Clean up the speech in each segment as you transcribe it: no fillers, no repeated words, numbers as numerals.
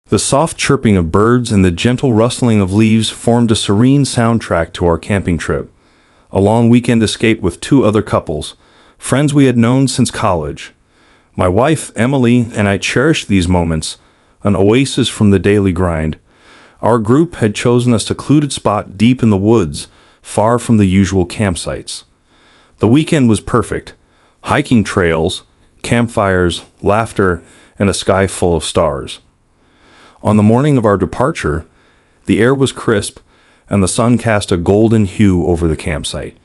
The soft chirping of birds and the gentle rustling of leaves formed a serene soundtrack to our camping trip. A long weekend escape with two other couples, friends we had known since college. My wife, Emily, and I cherished these moments, an oasis from the daily grind. Our group had chosen a secluded spot deep in the woods, far from the usual campsites. The weekend was perfect. Hiking trails, campfires, laughter, and a sky full of stars. On the morning of our departure, the air was crisp, and the sun cast a golden hue over the campsite.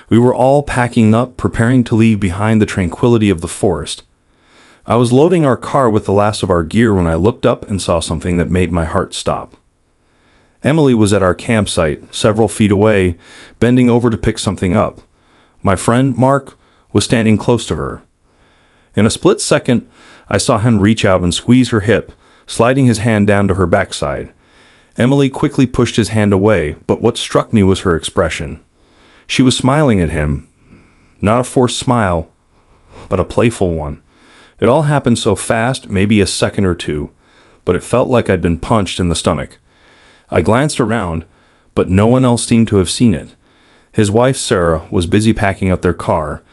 We were all packing up, preparing to leave behind the tranquility of the forest. I was loading our car with the last of our gear when I looked up and saw something that made my heart stop. Emily was at our campsite, several feet away, bending over to pick something up. My friend, Mark, was standing close to her. In a split second, I saw him reach out and squeeze her hip, sliding his hand down to her backside. Emily quickly pushed his hand away, but what struck me was her expression. She was smiling at him. Not a forced smile, but a playful one. It all happened so fast, maybe a second or two, but it felt like I'd been punched in the stomach. I glanced around, but no one else seemed to have seen it. His wife, Sarah, was busy packing up their car,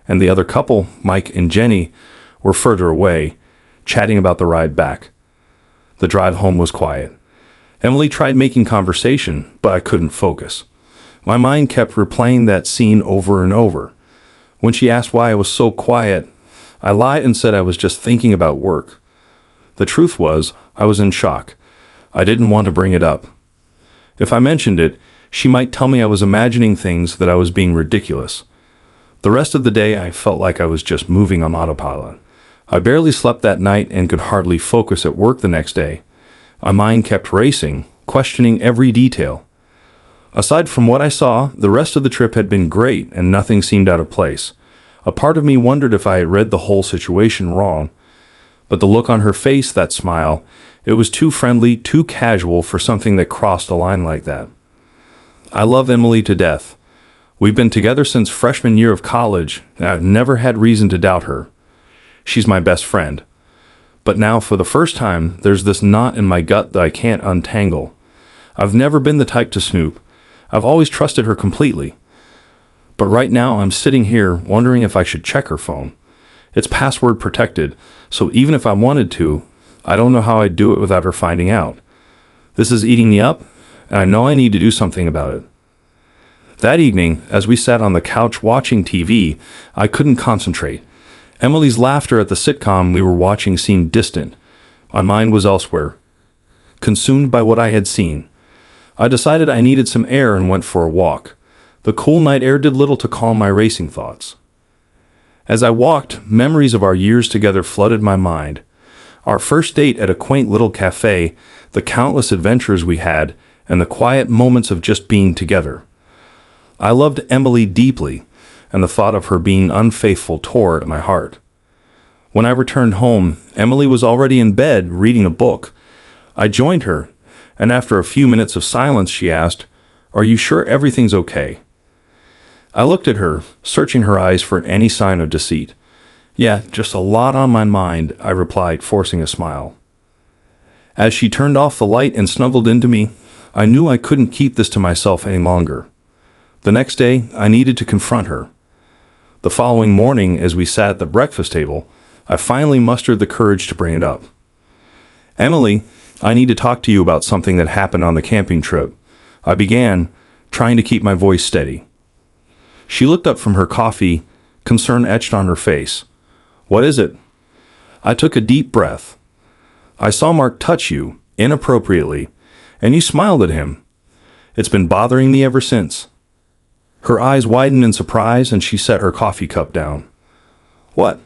and the other couple, Mike and Jenny, were further away, chatting about the ride back. The drive home was quiet. Emily tried making conversation, but I couldn't focus. My mind kept replaying that scene over and over. When she asked why I was so quiet, I lied and said I was just thinking about work. The truth was, I was in shock. I didn't want to bring it up. If I mentioned it, she might tell me I was imagining things, that I was being ridiculous. The rest of the day, I felt like I was just moving on autopilot. I barely slept that night and could hardly focus at work the next day. My mind kept racing, questioning every detail. Aside from what I saw, the rest of the trip had been great and nothing seemed out of place. A part of me wondered if I had read the whole situation wrong. But the look on her face, that smile, it was too friendly, too casual for something that crossed a line like that. I love Emily to death. We've been together since freshman year of college, and I've never had reason to doubt her. She's my best friend. But now, for the first time, there's this knot in my gut that I can't untangle. I've never been the type to snoop. I've always trusted her completely. But right now, I'm sitting here wondering if I should check her phone. It's password protected, so even if I wanted to, I don't know how I'd do it without her finding out. This is eating me up, and I know I need to do something about it. That evening, as we sat on the couch watching TV, I couldn't concentrate. Emily's laughter at the sitcom we were watching seemed distant. My mind was elsewhere, consumed by what I had seen. I decided I needed some air and went for a walk. The cool night air did little to calm my racing thoughts. As I walked, memories of our years together flooded my mind. Our first date at a quaint little cafe, the countless adventures we had, and the quiet moments of just being together. I loved Emily deeply, and the thought of her being unfaithful tore at my heart. When I returned home, Emily was already in bed reading a book. I joined her, and after a few minutes of silence, she asked, "Are you sure everything's okay?" I looked at her, searching her eyes for any sign of deceit. "Yeah, just a lot on my mind," I replied, forcing a smile. As she turned off the light and snuggled into me, I knew I couldn't keep this to myself any longer. The next day, I needed to confront her. The following morning, as we sat at the breakfast table, I finally mustered the courage to bring it up. "Emily, I need to talk to you about something that happened on the camping trip," I began, trying to keep my voice steady. She looked up from her coffee, concern etched on her face. "What is it?" I took a deep breath. "I saw Mark touch you, inappropriately, and you smiled at him. It's been bothering me ever since." Her eyes widened in surprise, and she set her coffee cup down. "What?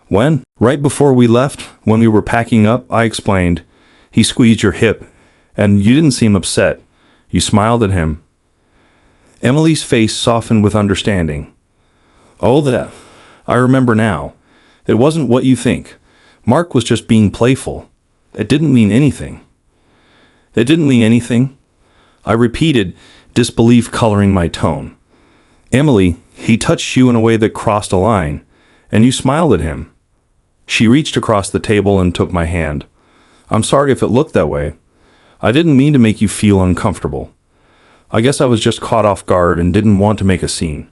When?" "Right before we left, when we were packing up," I explained. "He squeezed your hip, and you didn't seem upset. You smiled at him." Emily's face softened with understanding. "Oh, that. I remember now. It wasn't what you think. Mark was just being playful. It didn't mean anything." "It didn't mean anything?" I repeated, disbelief coloring my tone. "Emily, he touched you in a way that crossed a line, and you smiled at him." She reached across the table and took my hand. I'm sorry if it looked that way. I didn't mean to make you feel uncomfortable. I guess I was just caught off guard and didn't want to make a scene.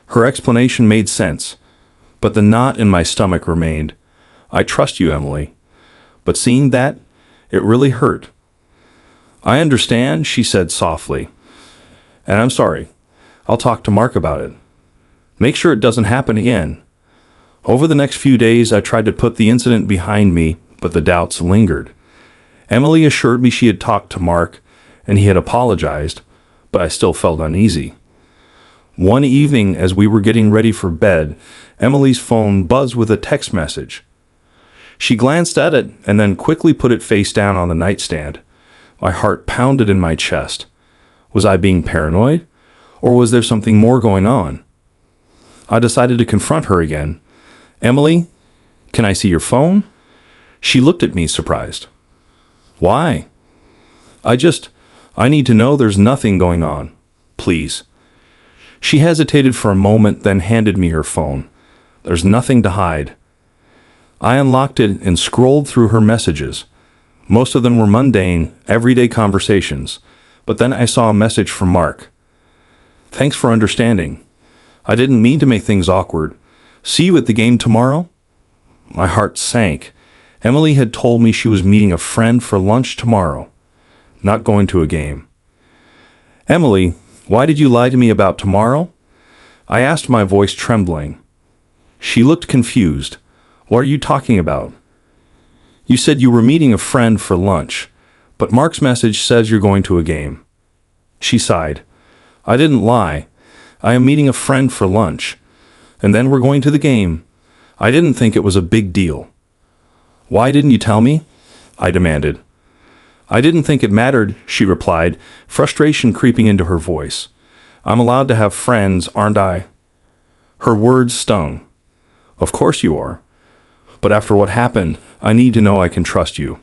Her explanation made sense, but the knot in my stomach remained. I trust you, Emily. But seeing that, it really hurt. I understand, she said softly. And I'm sorry. I'll talk to Mark about it. Make sure it doesn't happen again. Over the next few days, I tried to put the incident behind me, but the doubts lingered. Emily assured me she had talked to Mark, and he had apologized, but I still felt uneasy. One evening, as we were getting ready for bed, Emily's phone buzzed with a text message. She glanced at it and then quickly put it face down on the nightstand. My heart pounded in my chest. Was I being paranoid? Or was there something more going on? I decided to confront her again. Emily, can I see your phone? She looked at me surprised. Why? I need to know there's nothing going on. Please. She hesitated for a moment, then handed me her phone. There's nothing to hide. I unlocked it and scrolled through her messages. Most of them were mundane, everyday conversations, but then I saw a message from Mark. Thanks for understanding. I didn't mean to make things awkward. See you at the game tomorrow? My heart sank. Emily had told me she was meeting a friend for lunch tomorrow, not going to a game. Emily, why did you lie to me about tomorrow? I asked, my voice trembling. She looked confused. What are you talking about? You said you were meeting a friend for lunch, but Mark's message says you're going to a game. She sighed. I didn't lie. I am meeting a friend for lunch, and then we're going to the game. I didn't think it was a big deal. Why didn't you tell me? I demanded. I didn't think it mattered, she replied, frustration creeping into her voice. I'm allowed to have friends, aren't I? Her words stung. Of course you are. But after what happened, I need to know I can trust you.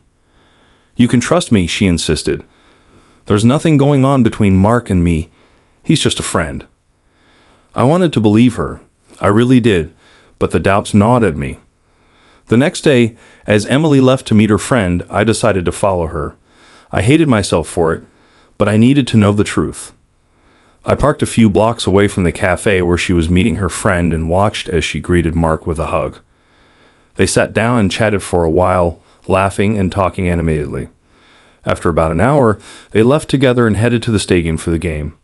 You can trust me, she insisted. There's nothing going on between Mark and me. He's just a friend. I wanted to believe her. I really did, but the doubts gnawed at me. The next day, as Emily left to meet her friend, I decided to follow her. I hated myself for it, but I needed to know the truth. I parked a few blocks away from the cafe where she was meeting her friend and watched as she greeted Mark with a hug. They sat down and chatted for a while, laughing and talking animatedly. After about an hour, they left together and headed to the stadium for the game.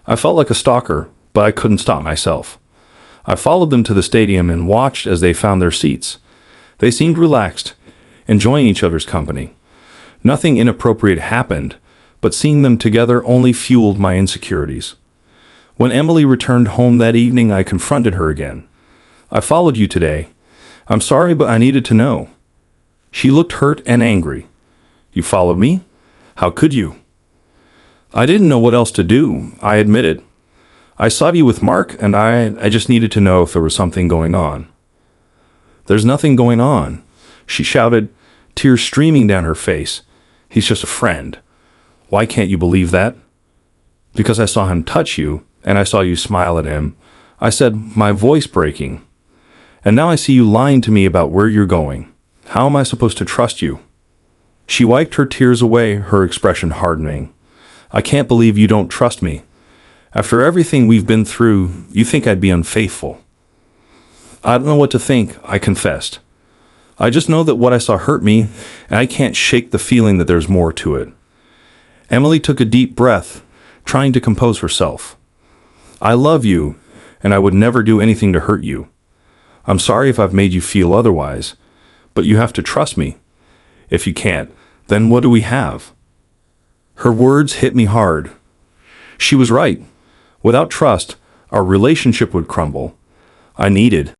I felt like a stalker, but I couldn't stop myself. I followed them to the stadium and watched as they found their seats. They seemed relaxed, enjoying each other's company. Nothing inappropriate happened, but seeing them together only fueled my insecurities. When Emily returned home that evening, I confronted her again. I followed you today. I'm sorry, but I needed to know. She looked hurt and angry. You followed me? How could you? I didn't know what else to do, I admitted. I saw you with Mark, and I just needed to know if there was something going on. There's nothing going on, she shouted, tears streaming down her face. He's just a friend. Why can't you believe that? Because I saw him touch you, and I saw you smile at him. I said, my voice breaking. And now I see you lying to me about where you're going. How am I supposed to trust you? She wiped her tears away, her expression hardening. I can't believe you don't trust me. After everything we've been through, you think I'd be unfaithful. I don't know what to think, I confessed. I just know that what I saw hurt me, and I can't shake the feeling that there's more to it. Emily took a deep breath, trying to compose herself. I love you, and I would never do anything to hurt you. I'm sorry if I've made you feel otherwise, but you have to trust me. If you can't, then what do we have? Her words hit me hard. She was right. Without trust, our relationship would crumble. I needed